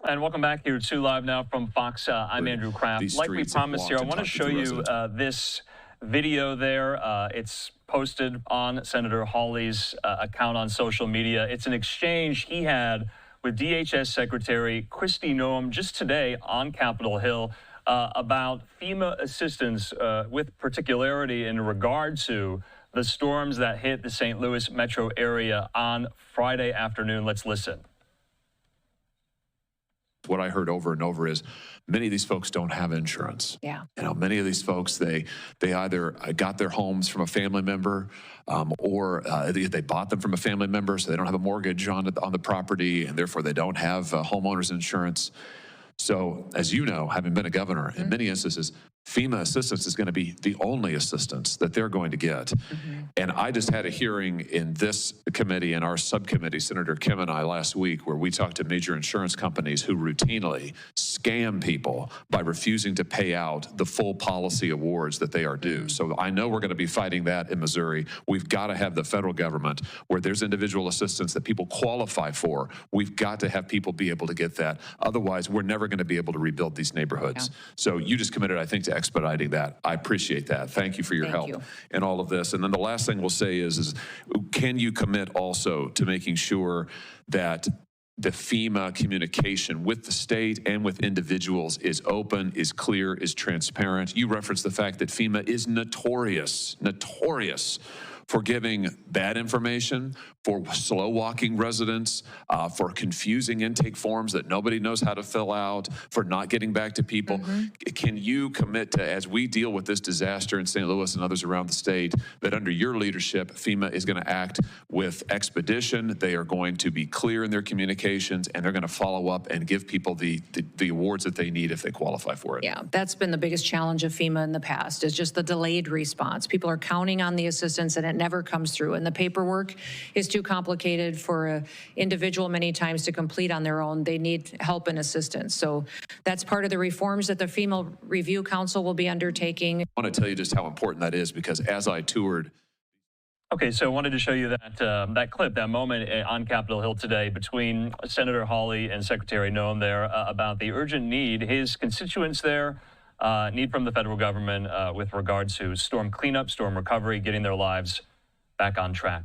And welcome back here to Live Now from Fox. I'm Andrew Kraft. Like we promised here, I want to show you this video there. It's posted on Senator Hawley's account on social media. It's an exchange he had with DHS Secretary Kristi Noem just today on Capitol Hill about FEMA assistance with particularity in regard to the storms that hit the St. Louis metro area on Friday afternoon. Let's listen. What I heard over and over is many of these folks don't have insurance. Yeah. You know, many of these folks, they either got their homes from a family member or they bought them from a family member, so they don't have a mortgage on the property, and therefore they don't have homeowners insurance. So, as you know, having been a governor, in many instances, FEMA assistance is going to be the only assistance that they're going to get. And I just had a hearing in this committee, in our subcommittee, Senator Kim and I last week, where we talked to major insurance companies who routinely scam people by refusing to pay out the full policy awards that they are due. So I know we're going to be fighting that in Missouri. We've got to have the federal government where there's individual assistance that people qualify for. We've got to have people be able to get that. Otherwise, we're never going to be able to rebuild these neighborhoods. Yeah. So you just committed, I think, to expediting that. I appreciate that. Thank you for your help in all of this. And then the last thing we'll say is can you commit also to making sure that the FEMA communication with the state and with individuals is open, is clear, is transparent? You referenced the fact that FEMA is notorious for giving bad information, for slow-walking residents, for confusing intake forms that nobody knows how to fill out, for not getting back to people. Can you commit to, as we deal with this disaster in St. Louis and others around the state, that under your leadership, FEMA is going to act with expedition, they are going to be clear in their communications, and they're going to follow up and give people the awards that they need if they qualify for it? Yeah, that's been the biggest challenge of FEMA in the past, is just the delayed response. People are counting on the assistance and it never comes through, and the paperwork is too complicated for an individual many times to complete on their own. They need help and assistance. So that's part of the reforms that the FEMA Review Council will be undertaking. I want to tell you just how important that is, because as I toured. Okay, so I wanted to show you that that clip, that moment on Capitol Hill today between Senator Hawley and Secretary Noem there about the urgent need, his constituents there need from the federal government with regard to storm cleanup, storm recovery, getting their lives back on track.